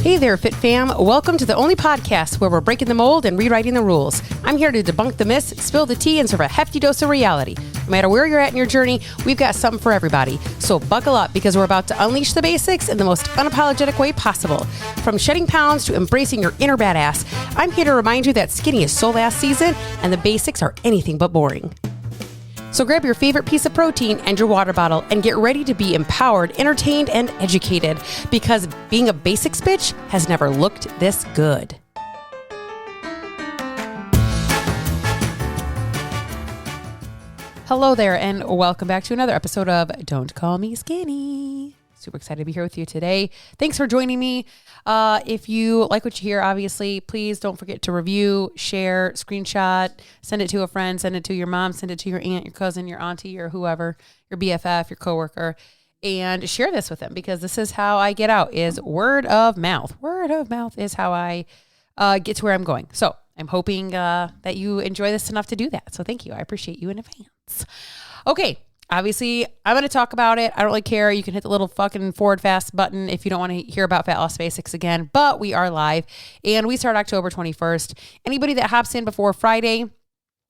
Hey there, Fit Fam. Welcome to the only podcast where we're breaking the mold and rewriting the rules. I'm here to debunk the myths, spill the tea, and serve a hefty dose of reality. No matter where you're at in your journey, we've got something for everybody. So buckle up because we're about to unleash the basics in the most unapologetic way possible. From shedding pounds to embracing your inner badass, I'm here to remind you that skinny is so last season and the basics are anything but boring. So grab your favorite piece of protein and your water bottle and get ready to be empowered, entertained, and educated because being a basics bitch has never looked this good. Hello there and welcome back to another episode of Don't Call Me Skinny. Super excited to be here with you today. Thanks for joining me. If you like what you hear, obviously, please don't forget to review, share, screenshot, send it to a friend, send it to your mom, send it to your aunt, your cousin, your auntie, or whoever, your BFF, your coworker, and share this with them because this is how I get out, is word of mouth. Word of mouth is how I get to where I'm going. So I'm hoping that you enjoy this enough to do that. So thank you. I appreciate you in advance. Okay. Obviously, I'm going to talk about it. I don't really care. You can hit the little fucking forward fast button if you don't want to hear about fat loss basics again, but we are live and we start October 21st. Anybody that hops in before Friday,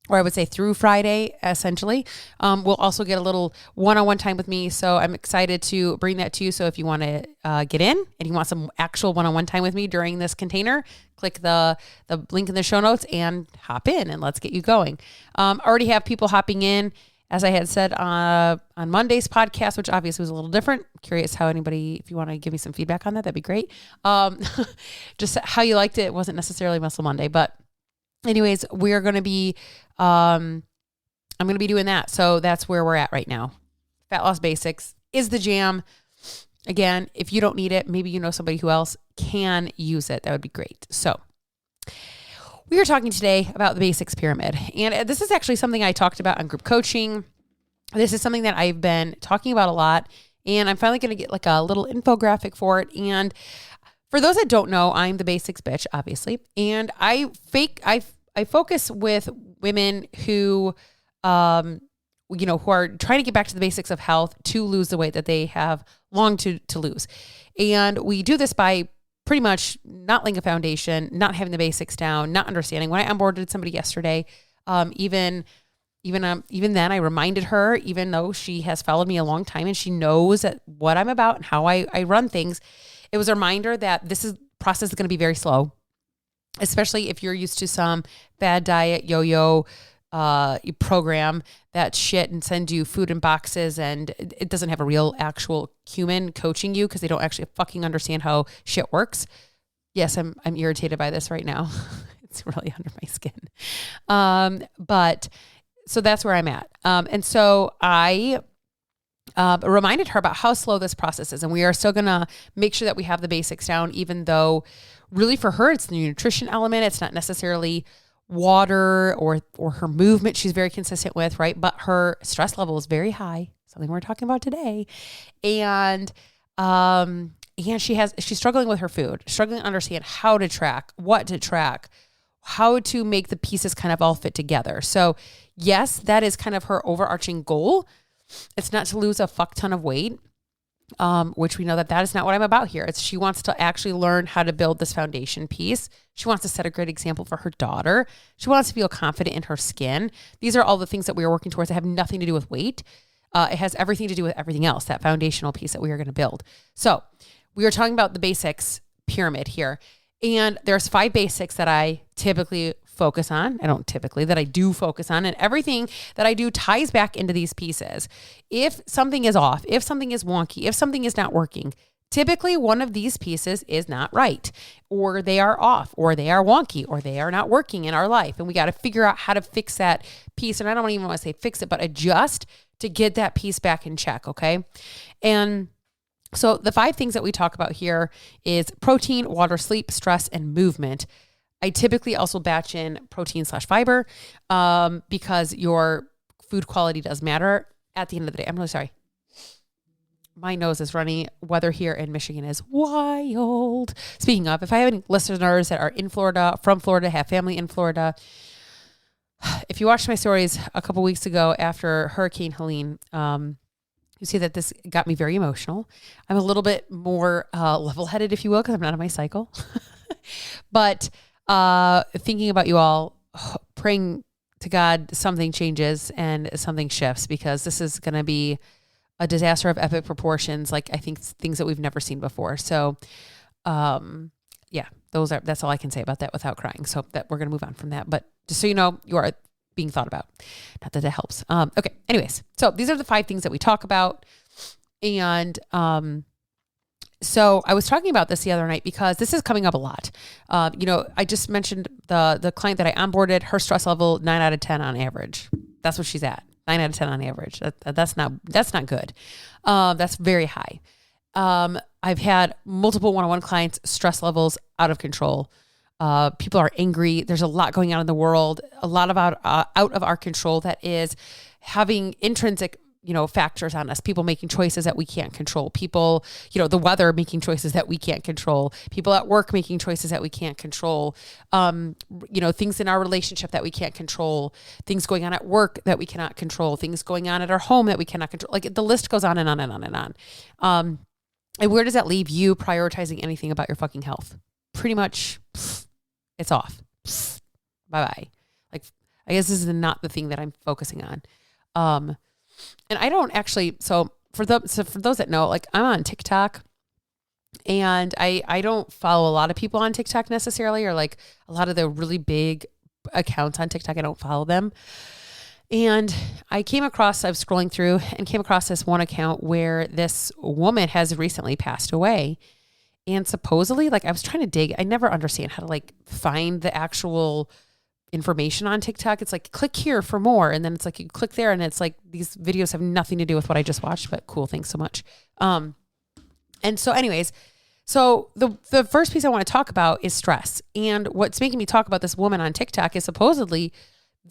or I would say through Friday, essentially, will also get a little one-on-one time with me. So I'm excited to bring that to you. So if you want to get in and you want some actual one-on-one time with me during this container, click the link in the show notes and hop in and let's get you going. Already have people hopping in. As I had said on Monday's podcast, which obviously was a little different. Curious how anybody, if you want to give me some feedback on that, that'd be great. Just how you liked it. It wasn't necessarily Muscle Monday, but anyways, we're going to be, I'm going to be doing that. So that's where we're at right now. Fat loss basics is the jam. Again, if you don't need it, maybe you know somebody who else can use it. That would be great. So we are talking today about the basics pyramid. And this is actually something I talked about on group coaching. This is something that I've been talking about a lot. And I'm finally going to get like a little infographic for it. And for those that don't know, I'm the basics bitch, obviously. And I focus with women who, who are trying to get back to the basics of health to lose the weight that they have longed to lose. And we do this by pretty much not laying a foundation, not having the basics down, not understanding. When I onboarded somebody yesterday, even then I reminded her, even though she has followed me a long time and she knows that what I'm about and how I run things, it was a reminder that this process is going to be very slow, especially if you're used to some bad diet, yo-yo program that shit and send you food in boxes and it doesn't have a real actual human coaching you because they don't actually fucking understand how shit works. Yes, I'm irritated by this right now. It's really under my skin. But so that's where I'm at. And so I reminded her about how slow this process is. And we are still going to make sure that we have the basics down, even though really for her, it's the nutrition element. It's not necessarily water or her movement she's very consistent with, right? But her stress level is very high, something we're talking about today. And she's struggling with her food, struggling to understand how to track, what to track, how to make the pieces kind of all fit together. So yes, that is kind of her overarching goal. It's not to lose a fuck ton of weight, which we know that is not what I'm about here. She wants to actually learn how to build this foundation piece. She wants to set a great example for her daughter. She wants to feel confident in her skin. These are all the things that we are working towards that have nothing to do with weight. It has everything to do with everything else, that foundational piece that we are going to build. So we are talking about the basics pyramid here. And there's 5 basics that I typically focus on. That I do focus on, and everything that I do ties back into these pieces. If something is off, if something is wonky, if something is not working, typically one of these pieces is not right, or they are off, or they are wonky, or they are not working in our life. And we got to figure out how to fix that piece. And I don't even want to say fix it, but adjust to get that piece back in check. Okay. And so the 5 things that we talk about here is protein, water, sleep, stress, and movement. I typically also batch in protein/fiber because your food quality does matter at the end of the day. I'm really sorry. My nose is runny. Weather here in Michigan is wild. Speaking of, if I have any listeners that are in Florida, from Florida, have family in Florida, if you watched my stories a couple weeks ago after Hurricane Helene, You see that this got me very emotional. I'm a little bit more level-headed, if you will, because I'm not on my cycle. But thinking about you all, praying to God something changes and something shifts, because this is going to be a disaster of epic proportions. Like, I think things that we've never seen before. So, yeah, that's all I can say about that without crying. So that we're going to move on from that. But just so you know, you are being thought about. Not that it helps. Okay. Anyways, so these are the 5 things that we talk about. And, so I was talking about this the other night because this is coming up a lot. I just mentioned the client that I onboarded, her stress level, 9 out of 10 on average. That's what she's at. 9 out of 10 on average. That's not good. That's very high. I've had multiple one-on-one clients, stress levels out of control. People are angry. There's a lot going on in the world, a lot out of our control that is having intrinsic, factors on us. People making choices that we can't control. People, the weather making choices that we can't control. People at work making choices that we can't control. Things in our relationship that we can't control. Things going on at work that we cannot control. Things going on at our home that we cannot control. Like, the list goes on and on and on and on. And where does that leave you prioritizing anything about your fucking health? Pretty much, it's off. Bye-bye. Like, I guess this is not the thing that I'm focusing on. And I don't actually, so for those that know, like, I'm on TikTok, and I don't follow a lot of people on TikTok necessarily, or like a lot of the really big accounts on TikTok. I don't follow them. And I was scrolling through and came across this one account where this woman has recently passed away. And supposedly, like, I was trying to dig, I never understand how to like find the actual information on TikTok. It's like, click here for more. And then it's like, you click there and it's like, these videos have nothing to do with what I just watched, but cool. Thanks so much. And so anyways, so the first piece I want to talk about is stress. And what's making me talk about this woman on TikTok is supposedly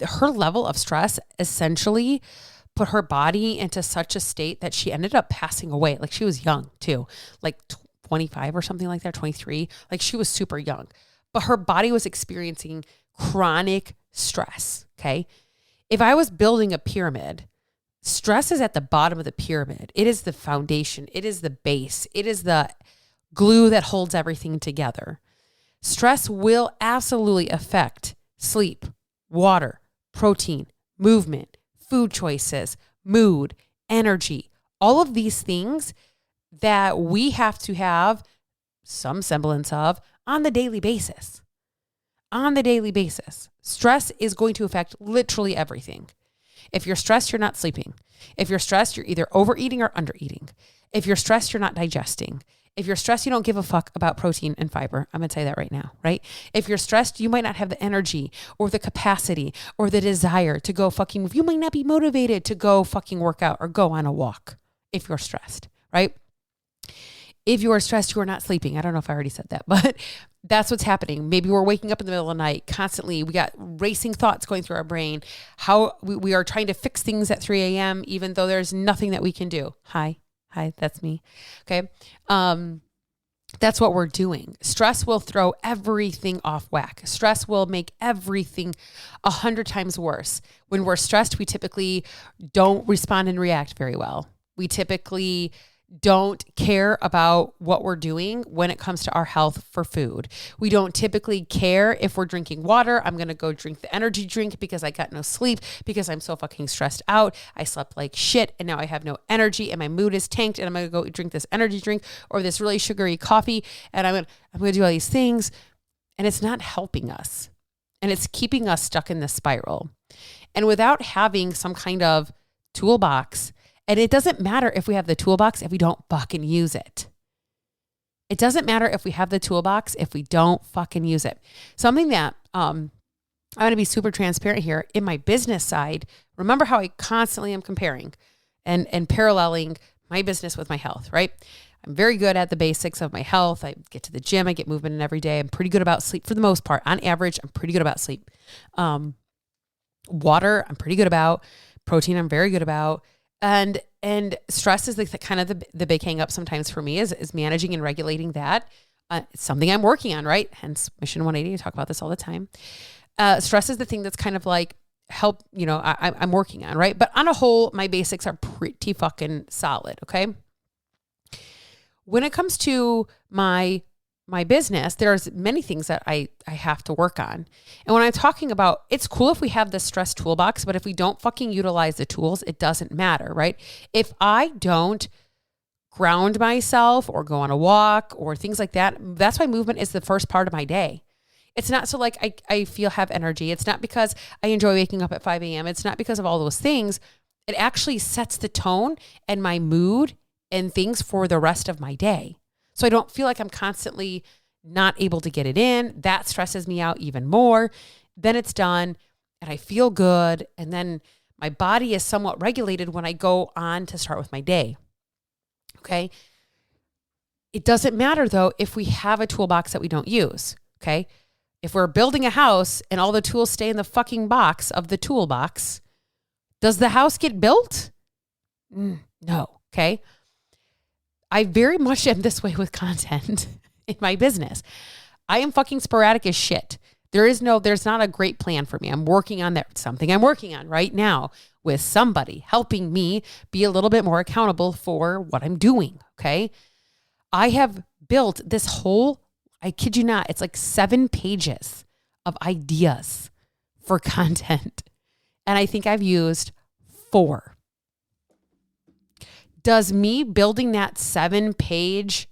her level of stress essentially put her body into such a state that she ended up passing away. Like, she was young too, like 25 or something like that, 23. Like, she was super young, but her body was experiencing chronic stress. Okay. If I was building a pyramid, stress is at the bottom of the pyramid. It is the foundation. It is the base. It is the glue that holds everything together. Stress will absolutely affect sleep, water, protein, movement, food choices, mood, energy, all of these things that we have to have some semblance of on the daily basis. On the daily basis, stress is going to affect literally everything. If you're stressed, you're not sleeping. If you're stressed, you're either overeating or undereating. If you're stressed, you're not digesting. If you're stressed, you don't give a fuck about protein and fiber. I'm going to tell you that right now, right? If you're stressed, you might not have the energy or the capacity or the desire to go fucking move. You might not be motivated to go fucking work out or go on a walk if you're stressed, right? If you are stressed, you are not sleeping. I don't know if I already said that, but that's what's happening. Maybe we're waking up in the middle of the night constantly. We got racing thoughts going through our brain. How we are trying to fix things at 3 a.m., even though there's nothing that we can do. Hi, that's me. Okay. That's what we're doing. Stress will throw everything off whack. Stress will make everything 100 times worse. When we're stressed, we typically don't respond and react very well. We typically don't care about what we're doing when it comes to our health for food. We don't typically care if we're drinking water. I'm going to go drink the energy drink because I got no sleep, because I'm so fucking stressed out. I slept like shit and now I have no energy and my mood is tanked, and I'm going to go drink this energy drink or this really sugary coffee, and I'm going to do all these things, and it's not helping us, and it's keeping us stuck in this spiral. And without having some kind of toolbox, and it doesn't matter if we have the toolbox if we don't fucking use it. It doesn't matter if we have the toolbox if we don't fucking use it. Something that I'm going to be super transparent here in my business side. Remember how I constantly am comparing and paralleling my business with my health, right? I'm very good at the basics of my health. I get to the gym, I get movement in every day. I'm pretty good about sleep for the most part. On average, I'm pretty good about sleep. Water, I'm pretty good about. Protein, I'm very good about. And stress is like kind of the big hang up sometimes for me is managing and regulating that. It's something I'm working on, right? Hence Mission 180. I talk about this all the time. Stress is the thing that's kind of like help, I'm working on, right? But on a whole, my basics are pretty fucking solid. Okay. When it comes to my business, there's many things that I have to work on. And when I'm talking about, it's cool if we have the stress toolbox, but if we don't fucking utilize the tools, it doesn't matter, right? If I don't ground myself or go on a walk or things like that, that's why movement is the first part of my day. It's not so like I have energy. It's not because I enjoy waking up at 5 a.m. It's not because of all those things. It actually sets the tone and my mood and things for the rest of my day. So I don't feel like I'm constantly not able to get it in. That stresses me out even more. Then it's done and I feel good. And then my body is somewhat regulated when I go on to start with my day. Okay. It doesn't matter though if we have a toolbox that we don't use. Okay. If we're building a house and all the tools stay in the fucking box of the toolbox, does the house get built? No. Okay. I very much am this way with content in my business. I am fucking sporadic as shit. There's not a great plan for me. I'm working on that. Something I'm working on right now with somebody helping me be a little bit more accountable for what I'm doing. Okay. I have built this whole, I kid you not, it's like 7 pages of ideas for content. And I think I've used 4. Does me building that 7-page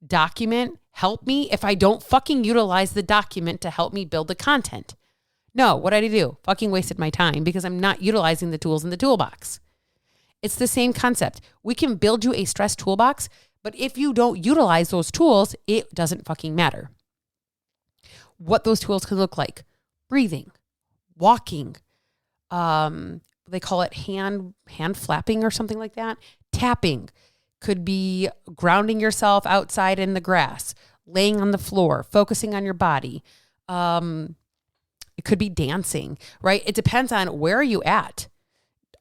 document help me if I don't fucking utilize the document to help me build the content? No, what did I do? Fucking wasted my time because I'm not utilizing the tools in the toolbox. It's the same concept. We can build you a stress toolbox, but if you don't utilize those tools, it doesn't fucking matter. What those tools can look like: breathing, walking, they call it hand flapping or something like that. Tapping could be grounding yourself outside in the grass, laying on the floor, focusing on your body. It could be dancing, right? It depends on where are you at.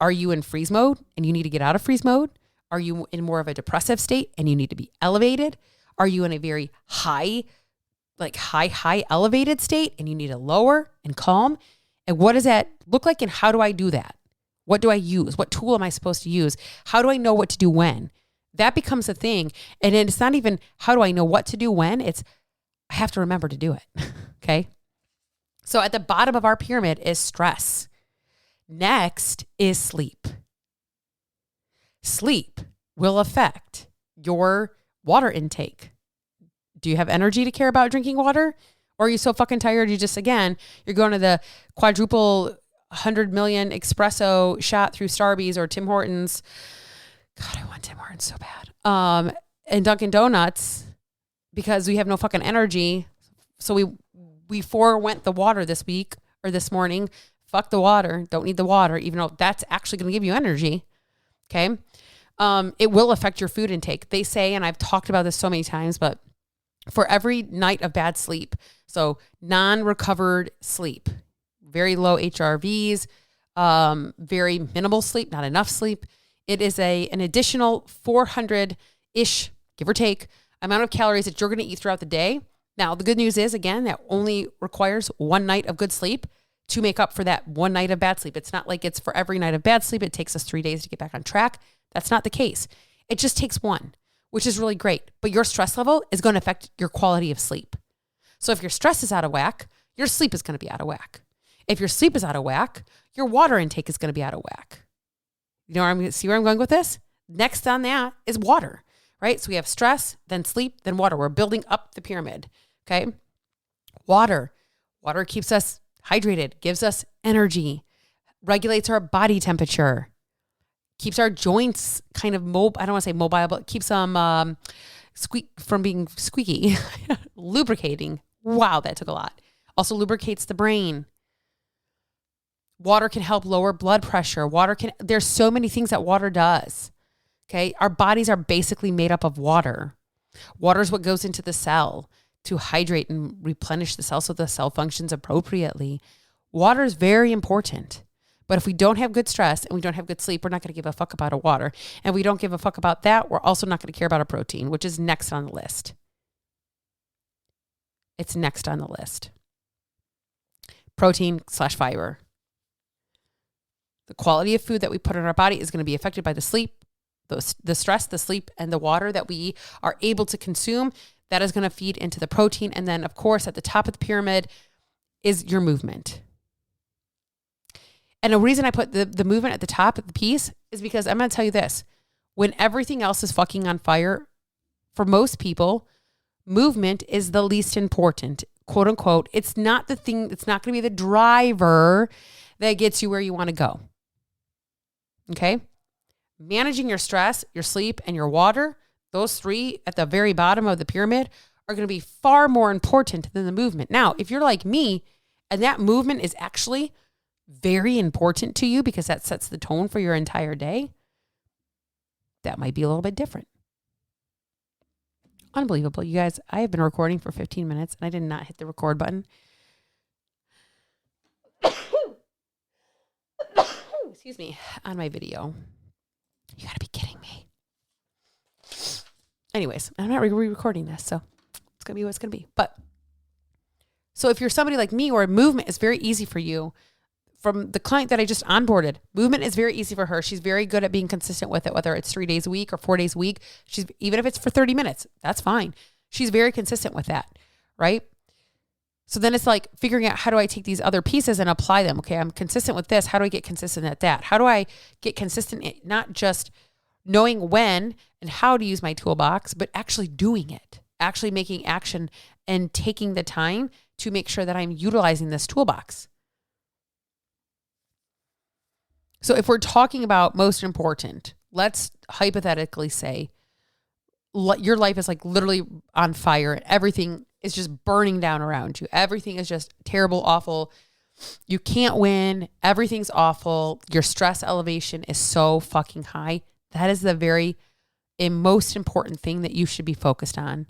Are you in freeze mode and you need to get out of freeze mode? Are you in more of a depressive state and you need to be elevated? Are you in a very high elevated state and you need to lower and calm? And what does that look like? And how do I do that? What do I use? What tool am I supposed to use? How do I know what to do when? That becomes a thing. And then it's not even how do I know what to do when? It's I have to remember to do it. Okay. So at the bottom of our pyramid is stress. Next is sleep. Sleep will affect your water intake. Do you have energy to care about drinking water? Or are you so fucking tired you're going to the quadruple 100 million espresso shot through Starbucks or Tim Hortons. God, I want Tim Hortons so bad. And Dunkin' Donuts because we have no fucking energy. So we forewent the water this week or this morning. Fuck the water. Don't need the water, even though that's actually going to give you energy. Okay. It will affect your food intake. They say, and I've talked about this so many times, but for every night of bad sleep, so non-recovered sleep, very low HRVs, very minimal sleep, not enough sleep, it is an additional 400-ish, give or take, amount of calories that you're going to eat throughout the day. Now, the good news is, again, that only requires 1 night of good sleep to make up for that 1 night of bad sleep. It's not like it's for every night of bad sleep. It takes us 3 days to get back on track. That's not the case. It just takes 1, which is really great. But your stress level is going to affect your quality of sleep. So if your stress is out of whack, your sleep is going to be out of whack. If your sleep is out of whack, your water intake is going to be out of whack. You know where I'm going with this? Next on that is water, right? So we have stress, then sleep, then water. We're building up the pyramid, okay? Water keeps us hydrated, gives us energy, regulates our body temperature, keeps our joints kind of mobile. I don't want to say mobile, but keeps them from being squeaky, lubricating. Wow, that took a lot. Also lubricates the brain. Water can help lower blood pressure. There's so many things that water does. Okay. Our bodies are basically made up of water. Water is what goes into the cell to hydrate and replenish the cell so the cell functions appropriately. Water is very important. But if we don't have good stress and we don't have good sleep, we're not going to give a fuck about our water. And we don't give a fuck about that, we're also not going to care about our protein, which is next on the list. It's next on the list. Protein / fiber. The quality of food that we put in our body is going to be affected by the sleep, the stress, the sleep, and the water that we are able to consume. That is going to feed into the protein. And then, of course, at the top of the pyramid is your movement. And the reason I put the movement at the top of the piece is because I'm going to tell you this. When everything else is fucking on fire, for most people, movement is the least important, quote unquote. It's not the thing, it's not going to be the driver that gets you where you want to go. Okay? Managing your stress, your sleep, and your water, those three at the very bottom of the pyramid are going to be far more important than the movement. Now, if you're like me and that movement is actually very important to you because that sets the tone for your entire day, that might be a little bit different. Unbelievable. You guys, I have been recording for 15 minutes and I did not hit the record button. Excuse me, on my video. You gotta be kidding me. Anyways, I'm not re-recording this, so it's gonna be what it's gonna be. But so if you're somebody like me where movement is very easy for you, from the client that I just onboarded, movement is very easy for her. She's very good at being consistent with it, whether it's 3 days a week or 4 days a week. Even if it's for 30 minutes, that's fine. She's very consistent with that, right? So then it's like figuring out, how do I take these other pieces and apply them? Okay, I'm consistent with this. How do I get consistent at that? How do I get consistent at not just knowing when and how to use my toolbox, but actually doing it, actually making action and taking the time to make sure that I'm utilizing this toolbox. So if we're talking about most important, let's hypothetically say your life is like literally on fire and everything is just burning down around you. Everything is just terrible, awful. You can't win. Everything's awful. Your stress elevation is so fucking high. That is the very most important thing that you should be focused on.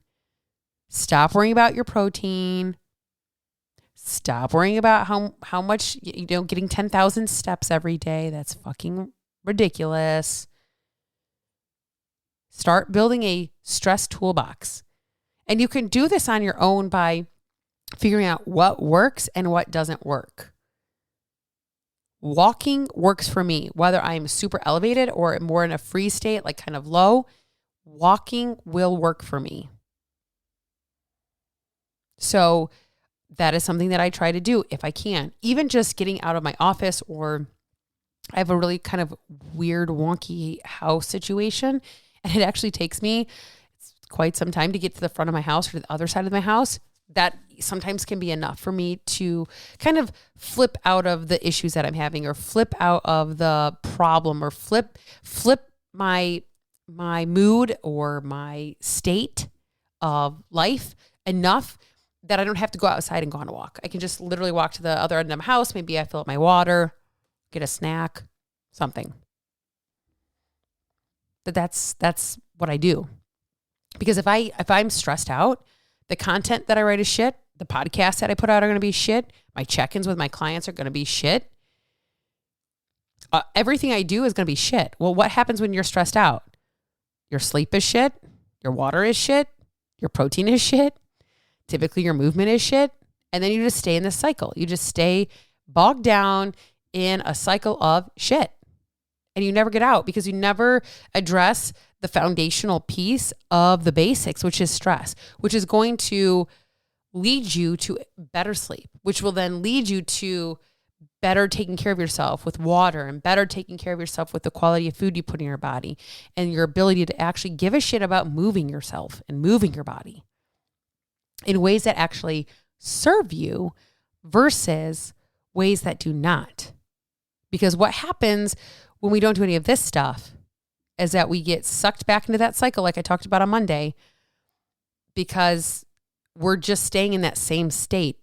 Stop worrying about your protein. Stop worrying about how much, getting 10,000 steps every day. That's fucking ridiculous. Start building a stress toolbox. And you can do this on your own by figuring out what works and what doesn't work. Walking works for me, whether I'm super elevated or more in a free state, like kind of low. Walking will work for me. So that is something that I try to do if I can. Even just getting out of my office, or I have a really kind of weird, wonky house situation, and it actually takes me quite some time to get to the front of my house or to the other side of my house. That sometimes can be enough for me to kind of flip out of the issues that I'm having, or flip out of the problem, or flip my mood or my state of life enough that I don't have to go outside and go on a walk. I can just literally walk to the other end of my house. Maybe I fill up my water, get a snack, something. But that's what I do. Because if I'm stressed out, the content that I write is shit. The podcasts that I put out are going to be shit. My check-ins with my clients are going to be shit. Everything I do is going to be shit. Well, what happens when you're stressed out? Your sleep is shit. Your water is shit. Your protein is shit. Typically your movement is shit. And then you just stay in this cycle. You just stay bogged down in a cycle of shit. And you never get out because you never address the foundational piece of the basics, which is stress, which is going to lead you to better sleep, which will then lead you to better taking care of yourself with water, and better taking care of yourself with the quality of food you put in your body, and your ability to actually give a shit about moving yourself and moving your body in ways that actually serve you versus ways that do not. Because what happens when we don't do any of this stuff is that we get sucked back into that cycle, like I talked about on Monday, because we're just staying in that same state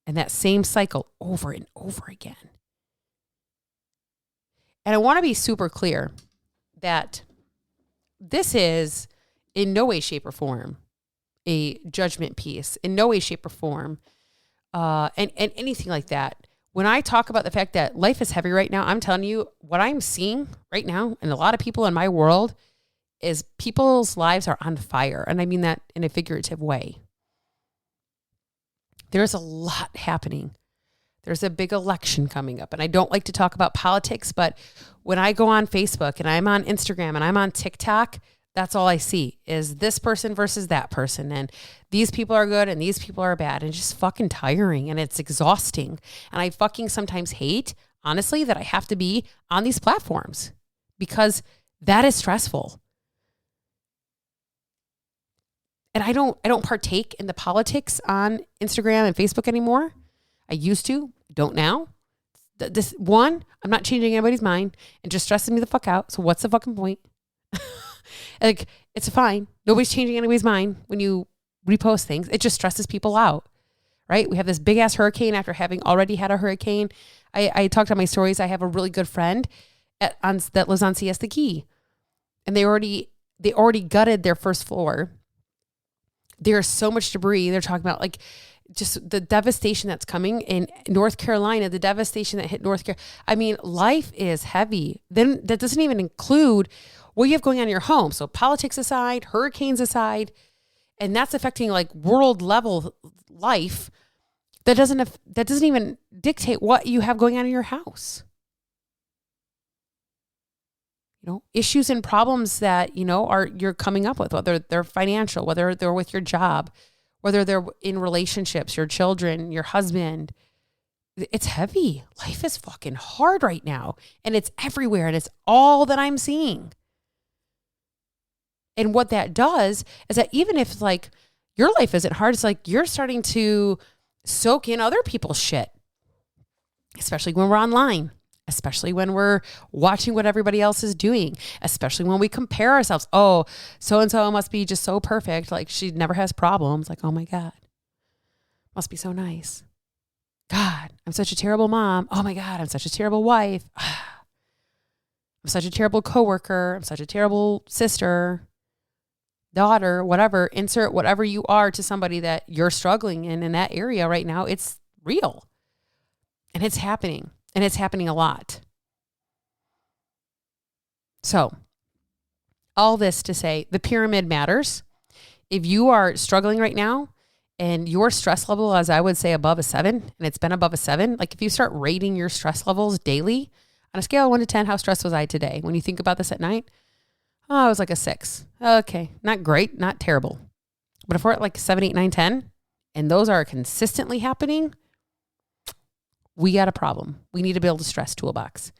and that same cycle over and over again. And I want to be super clear that this is in no way, shape, or form a judgment piece, in no way, shape, or form, and anything like that. When I talk about the fact that life is heavy right now, I'm telling you what I'm seeing right now, and a lot of people in my world, is people's lives are on fire. And I mean that in a figurative way. There's a lot happening. There's a big election coming up, and I don't like to talk about politics, but when I go on Facebook and I'm on Instagram and I'm on TikTok, that's all I see is this person versus that person. And these people are good and these people are bad, and it's just fucking tiring and it's exhausting. And I fucking sometimes hate, honestly, that I have to be on these platforms because that is stressful. And I don't partake in the politics on Instagram and Facebook anymore. I used to, don't now. I'm not changing anybody's mind and just stressing me the fuck out. So what's the fucking point? Like, it's fine. Nobody's changing anybody's mind when you repost things. It just stresses people out, right? We have this big ass hurricane after having already had a hurricane. I talked on my stories. I have a really good friend that lives on Siesta Key, and they already gutted their first floor. There's so much debris. They're talking about like just the devastation that's coming in North Carolina, the devastation that hit North Carolina. I mean, life is heavy. Then that doesn't even include what you have going on in your home. So politics aside, hurricanes aside, and that's affecting like world level life. That doesn't even dictate what you have going on in your house. You know, issues and problems that, you're coming up with, whether they're financial, whether they're with your job, whether they're in relationships, your children, your husband. It's heavy. Life is fucking hard right now, and it's everywhere, and it's all that I'm seeing. And what that does is that even if like your life isn't hard, it's like you're starting to soak in other people's shit, especially when we're online, especially when we're watching what everybody else is doing, especially when we compare ourselves. Oh, so-and-so must be just so perfect. Like she never has problems. Like, oh my God, must be so nice. God, I'm such a terrible mom. Oh my God, I'm such a terrible wife. I'm such a terrible coworker. I'm such a terrible sister, daughter, whatever. Insert whatever you are to somebody that you're struggling in that area right now. It's real. And it's happening. And it's happening a lot. So, all this to say, the pyramid matters. If you are struggling right now and your stress level, as I would say, above a 7, and it's been above a 7, like if you start rating your stress levels daily on a scale of 1 to 10, how stressed was I today? When you think about this at night, I was like a 6. Okay, not great, not terrible. But if we're at like 7, 8, 9, 10, and those are consistently happening, we got a problem. We need to build a stress toolbox.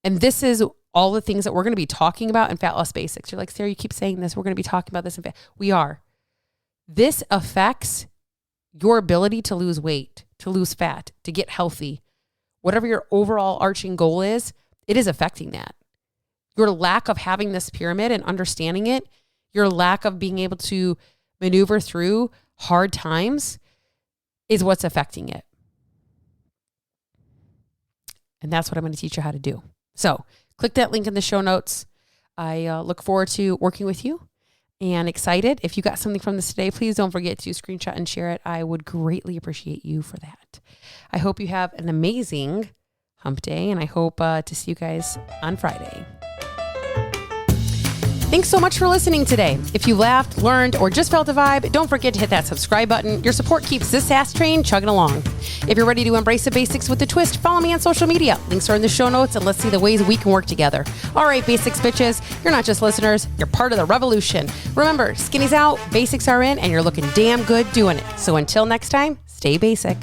And this is all the things that we're going to be talking about in Fat Loss Basics. You're like, Sarah, you keep saying this. We're going to be talking about this in Fat. We are. This affects your ability to lose weight, to lose fat, to get healthy. Whatever your overall arching goal is, it is affecting that. Your lack of having this pyramid and understanding it, your lack of being able to maneuver through hard times is what's affecting it. And that's what I'm going to teach you how to do. So click that link in the show notes. I look forward to working with you and excited. If you got something from this today, please don't forget to screenshot and share it. I would greatly appreciate you for that. I hope you have an amazing hump day, and I hope to see you guys on Friday. Thanks so much for listening today. If you laughed, learned, or just felt a vibe, don't forget to hit that subscribe button. Your support keeps this ass train chugging along. If you're ready to embrace the basics with a twist, follow me on social media. Links are in the show notes, and let's see the ways we can work together. All right, basics bitches, you're not just listeners, you're part of the revolution. Remember, skinny's out, basics are in, and you're looking damn good doing it. So until next time, stay basic.